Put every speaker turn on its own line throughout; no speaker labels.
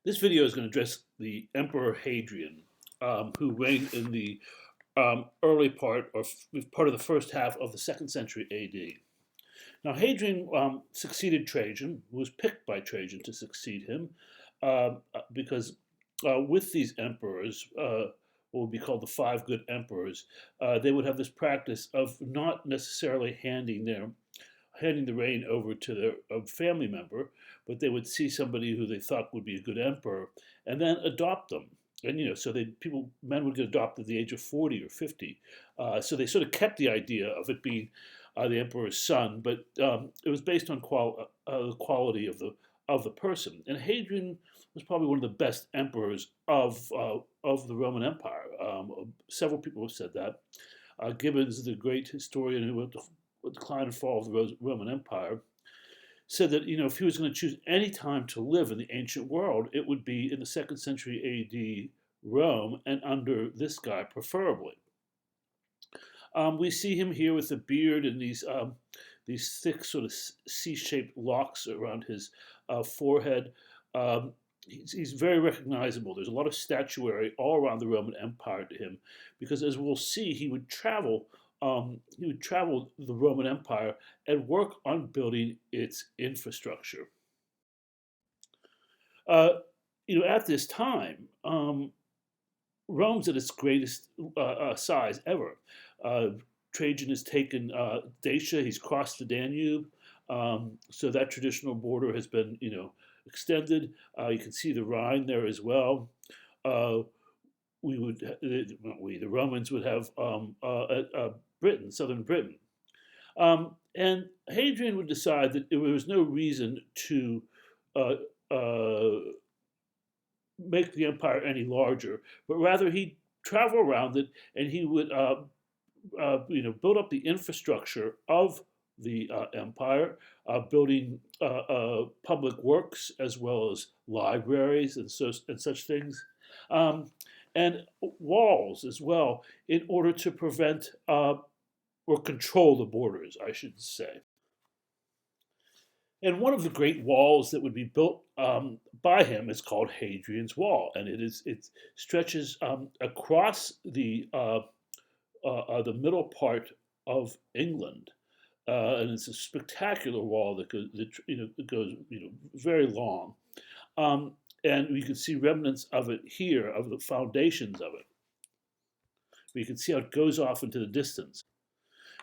This video is going to address the Emperor Hadrian, who reigned in the early part or part of the first half of the second century AD. Now, Hadrian succeeded Trajan, who was picked by Trajan to succeed him, because with these emperors, what would be called the five good emperors, they would have this practice of not necessarily handing the reign over to their family member, but they would see somebody who they thought would be a good emperor and then adopt them. And so men would get adopted at the age of 40 or 50. So they sort of kept the idea of it being the emperor's son, but it was based on the quality of the person. And Hadrian was probably one of the best emperors of the Roman Empire. Several people have said that. Gibbons, the great historian who wrote the decline and fall of the Roman Empire, said that if he was going to choose any time to live in the ancient world, it would be in the second century A.D. Rome and under this guy, preferably. We see him here with a beard and these thick sort of C-shaped locks around his forehead. He's very recognizable. There's a lot of statuary all around the Roman Empire to him, because as we'll see, he would travel the Roman Empire and work on building its infrastructure. At this time, Rome's at its greatest size ever. Trajan has taken Dacia; he's crossed the Danube, so that traditional border has been, extended. You can see the Rhine there as well. The Romans would have Britain, southern Britain. And Hadrian would decide that there was no reason to uh, uh, make the empire any larger, but rather he'd travel around it and he would build up the infrastructure of the empire, building public works as well as libraries and such things. And walls as well, in order to prevent or control the borders, I should say. And one of the great walls that would be built by him is called Hadrian's Wall, and it stretches across the middle part of England, and it's a spectacular wall that goes very long. And you can see remnants of it here, of the foundations of it. But you can see how it goes off into the distance.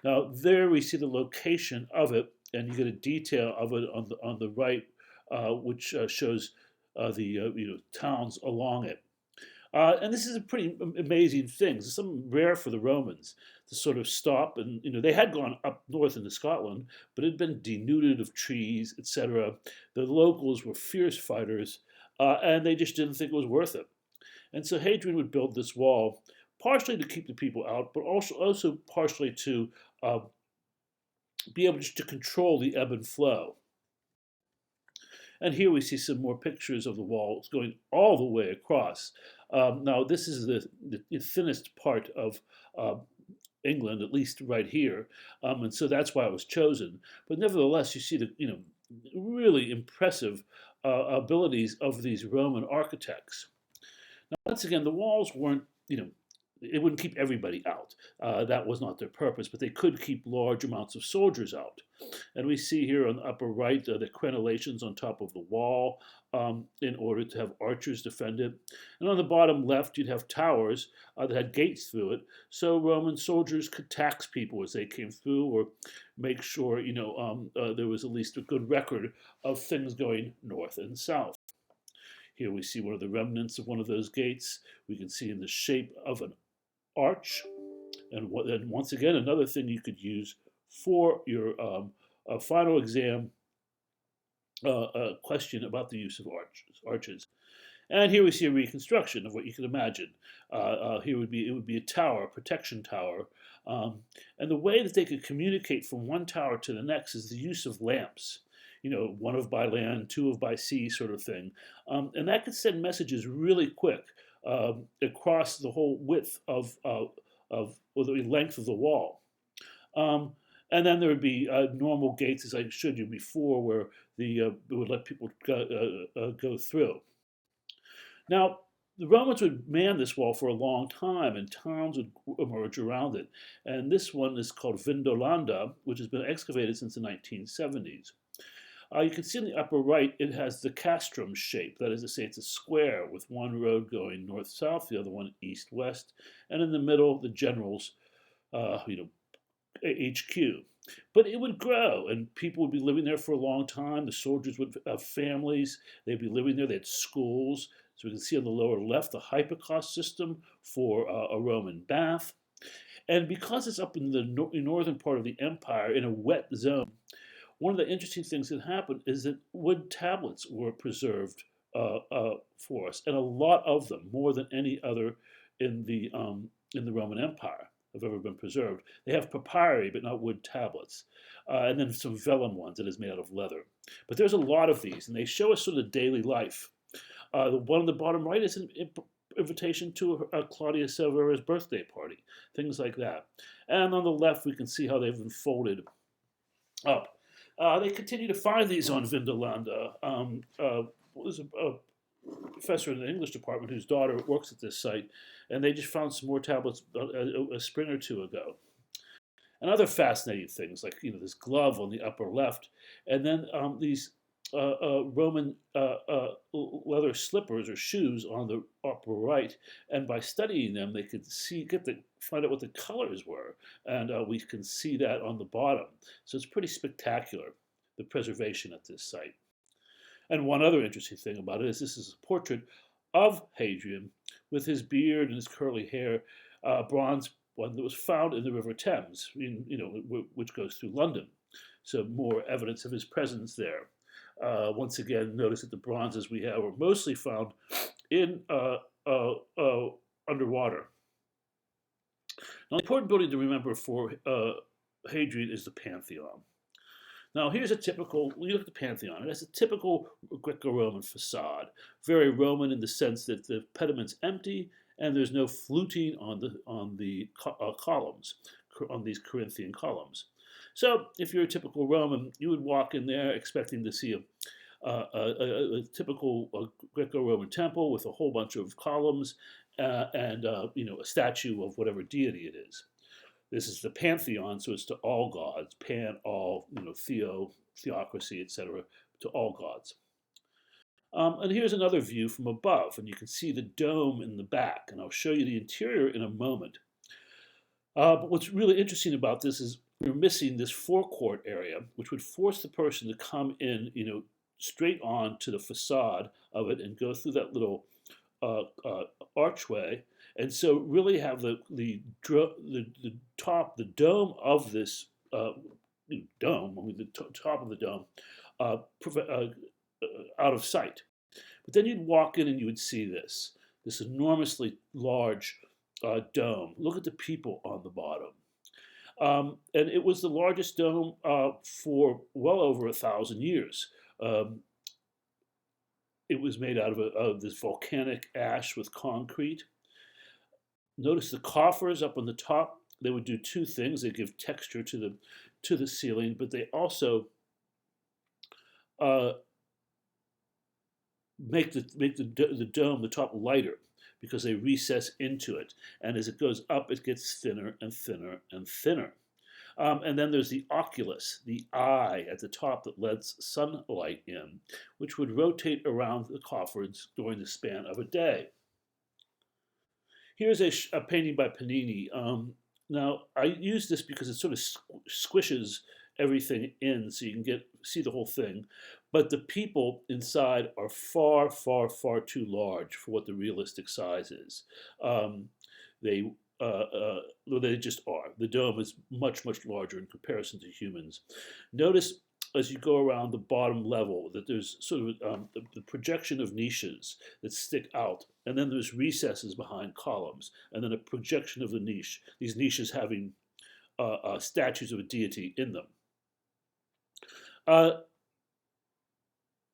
Now there we see the location of it, and you get a detail of it on the right, which shows the towns along it. And this is a pretty amazing thing. It's something rare for the Romans to sort of stop, and they had gone up north into Scotland, but it had been denuded of trees, etc. The locals were fierce fighters, and they just didn't think it was worth it. And so Hadrian would build this wall, partially to keep the people out, but also partially to be able just to control the ebb and flow. And here we see some more pictures of the walls going all the way across. Now, this is the thinnest part of England, at least right here, and so that's why it was chosen. But nevertheless, you see the really impressive abilities of these Roman architects. Now, once again, the walls weren't it wouldn't keep everybody out. That was not their purpose, but they could keep large amounts of soldiers out. And we see here on the upper right the crenellations on top of the wall in order to have archers defend it. And on the bottom left, you'd have towers that had gates through it, so Roman soldiers could tax people as they came through, or make sure there was at least a good record of things going north and south. Here we see one of the remnants of one of those gates. We can see in the shape of an arch. And once again, another thing you could use for your final exam question about the use of arches. And here we see a reconstruction of what you can imagine. Here it would be a tower, a protection tower. And the way that they could communicate from one tower to the next is the use of lamps. One of by land, two of by sea, sort of thing. And that could send messages really quick across the whole width or the length of the wall. And then there would be normal gates, as I showed you before, where it would let people go through. Now, the Romans would man this wall for a long time, and towns would emerge around it. And this one is called Vindolanda, which has been excavated since the 1970s. You can see in the upper right, it has the castrum shape. That is to say, it's a square with one road going north-south, the other one east-west, and in the middle, the general's, you know, HQ. But it would grow, and people would be living there for a long time. The soldiers would have families. They'd be living there. They had schools. So we can see on the lower left the hypocaust system for a Roman bath. And because it's up in the northern part of the empire in a wet zone, one of the interesting things that happened is that wood tablets were preserved for us, and a lot of them, more than any other in the Roman Empire, have ever been preserved. They have papyri, but not wood tablets, and then some vellum ones that is made out of leather. But there's a lot of these, and they show us sort of daily life. The one on the bottom right is an invitation to Claudia Severa's birthday party, things like that. And on the left, we can see how they've been folded up. They continue to find these on Vindolanda. There's a professor in the English department whose daughter works at this site, and they just found some more tablets a spring or two ago. And other fascinating things, like this glove on the upper left, and then these Roman leather slippers or shoes on the upper right. And by studying them, they could find out what the colors were, and we can see that on the bottom. So it's pretty spectacular, the preservation at this site. And one other interesting thing about it is this is a portrait of Hadrian with his beard and his curly hair, bronze one that was found in the River Thames, which goes through London. So more evidence of his presence there. Once again, notice that the bronzes we have are mostly found in underwater. Now, the important building to remember for Hadrian is the Pantheon. Now, here's a typical, we look at the Pantheon, it has a typical Greco-Roman facade. Very Roman in the sense that the pediment's empty and there's no fluting on the columns, on these Corinthian columns. So, if you're a typical Roman, you would walk in there expecting to see a typical Greco-Roman temple with a whole bunch of columns and a statue of whatever deity it is. This is the pantheon, so it's to all gods, pan, all, theo, theocracy, etc., to all gods. And here's another view from above, and you can see the dome in the back, and I'll show you the interior in a moment. But what's really interesting about this is we're missing this forecourt area, which would force the person to come in, straight on to the facade of it and go through that little archway, and so really have the top, the dome of this dome, the top of the dome, out of sight. But then you'd walk in and you would see this enormously large dome. Look at the people on the bottom. And it was the largest dome for well over 1,000 years. It was made out of this volcanic ash with concrete. Notice the coffers up on the top. They would do two things. They give texture to the ceiling, but they also make the dome, the top, lighter because they recess into it. And as it goes up, it gets thinner and thinner and thinner. And then there's the oculus, the eye at the top that lets sunlight in, which would rotate around the coffers during the span of a day. Here's a painting by Panini. Now, I use this because it sort of squishes everything in so you can see the whole thing. But the people inside are far, far, far too large for what the realistic size is. They just are. The dome is much, much larger in comparison to humans. Notice as you go around the bottom level that there's sort of the projection of niches that stick out, and then there's recesses behind columns, and then a projection of the niche, these niches having statues of a deity in them.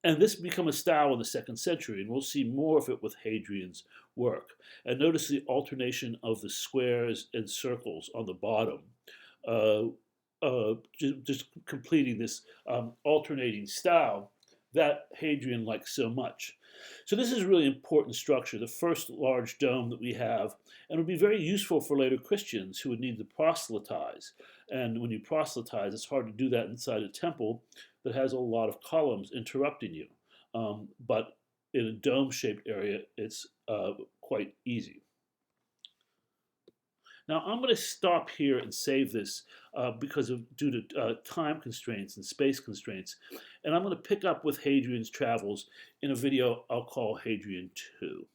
And this became a style in the 2nd century, and we'll see more of it with Hadrian's work. And notice the alternation of the squares and circles on the bottom, just completing this alternating style that Hadrian liked so much. So this is a really important structure, the first large dome that we have, and it would be very useful for later Christians who would need to proselytize. And when you proselytize, it's hard to do that inside a temple that has a lot of columns interrupting you. But in a dome-shaped area, it's quite easy. Now I'm going to stop here and save this due to time constraints and space constraints, and I'm going to pick up with Hadrian's travels in a video I'll call Hadrian 2.